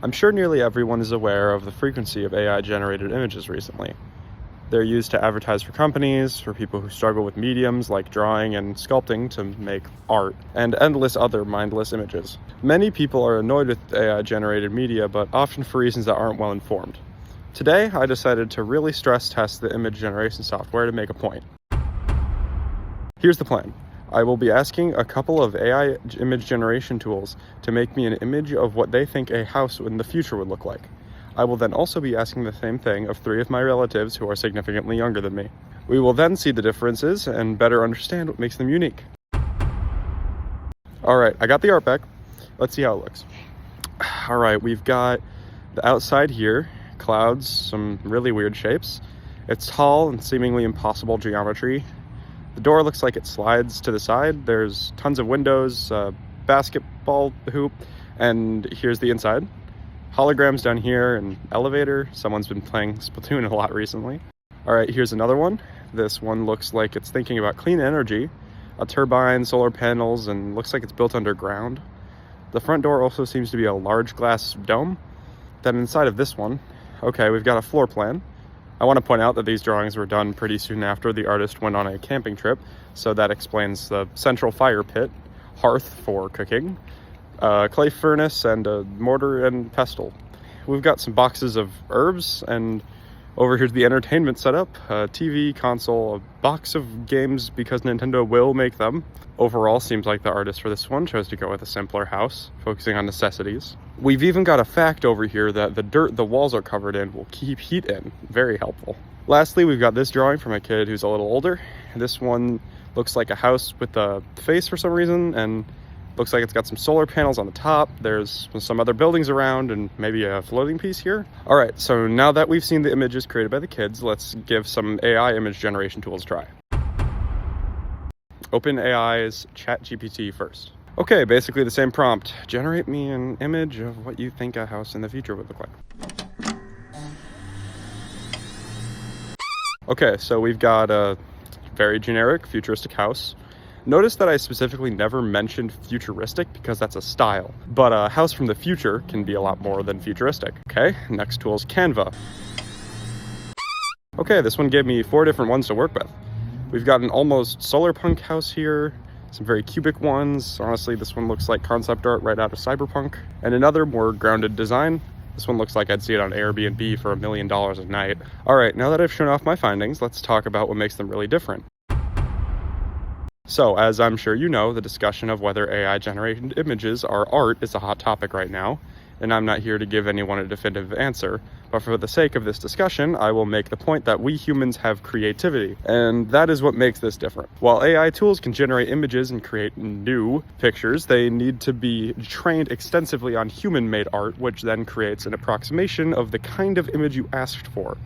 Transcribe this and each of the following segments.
I'm sure nearly everyone is aware of the frequency of AI-generated images recently. They're used to advertise for companies, for people who struggle with mediums like drawing and sculpting to make art, and endless other mindless images. Many people are annoyed with AI-generated media, but often for reasons that aren't well informed. Today, I decided to really stress test the image generation software to make a point. Here's the plan. I will be asking a couple of AI image generation tools to make me an image of what they think a house in the future would look like. I will then also be asking the same thing of 3 of my relatives who are significantly younger than me. We will then see the differences and better understand what makes them unique. Alright, I got the art back. Let's see how it looks. Alright, we've got the outside here, clouds, some really weird shapes. It's tall and seemingly impossible geometry. The door looks like it slides to the side. There's tons of windows, basketball hoop, and here's the inside. Holograms down here, an elevator. Someone's been playing Splatoon a lot recently. All right, here's another one. This one looks like it's thinking about clean energy, a turbine, solar panels, and looks like it's built underground. The front door also seems to be a large glass dome. Then inside of this one, okay, we've got a floor plan. I want to point out that these drawings were done pretty soon after the artist went on a camping trip, so that explains the central fire pit, hearth for cooking, clay furnace, and a mortar and pestle. We've got some boxes of herbs, and over here's the entertainment setup, a TV, console, a box of games because Nintendo will make them. Overall, seems like the artist for this one chose to go with a simpler house, focusing on necessities. We've even got a fact over here that the dirt the walls are covered in will keep heat in. Very helpful. Lastly, we've got this drawing from a kid who's a little older. This one looks like a house with a face for some reason, and looks like it's got some solar panels on the top. There's some other buildings around and maybe a floating piece here. All right, so now that we've seen the images created by the kids, let's give some AI image generation tools a try. OpenAI's ChatGPT first. Okay, basically the same prompt. Generate me an image of what you think a house in the future would look like. Okay, so we've got a very generic futuristic house. Notice that I specifically never mentioned futuristic because that's a style, but a house from the future can be a lot more than futuristic. Okay, next tool is Canva. Okay, this one gave me 4 different ones to work with. We've got an almost solar punk house here, some very cubic ones. Honestly, this one looks like concept art right out of Cyberpunk. And another more grounded design. This one looks like I'd see it on Airbnb for $1 million a night. All right, now that I've shown off my findings, let's talk about what makes them really different. So, as I'm sure you know, the discussion of whether AI-generated images are art is a hot topic right now, and I'm not here to give anyone a definitive answer, but for the sake of this discussion, I will make the point that we humans have creativity, and that is what makes this different. While AI tools can generate images and create new pictures, they need to be trained extensively on human-made art, which then creates an approximation of the kind of image you asked for,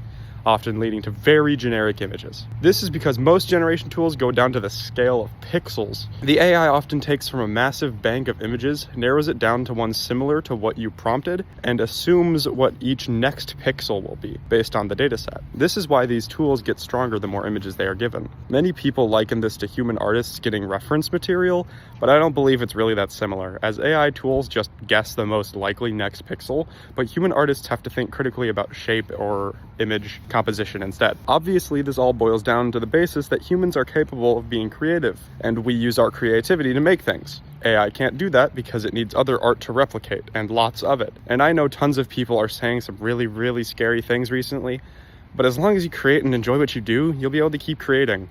often leading to very generic images. This is because most generation tools go down to the scale of pixels. The AI often takes from a massive bank of images, narrows it down to one similar to what you prompted, and assumes what each next pixel will be, based on the dataset. This is why these tools get stronger the more images they are given. Many people liken this to human artists getting reference material, but I don't believe it's really that similar, as AI tools just guess the most likely next pixel, but human artists have to think critically about shape or image composition instead. Obviously, this all boils down to the basis that humans are capable of being creative, and we use our creativity to make things. AI can't do that because it needs other art to replicate, and lots of it. And I know tons of people are saying some really scary things recently, but as long as you create and enjoy what you do, you'll be able to keep creating.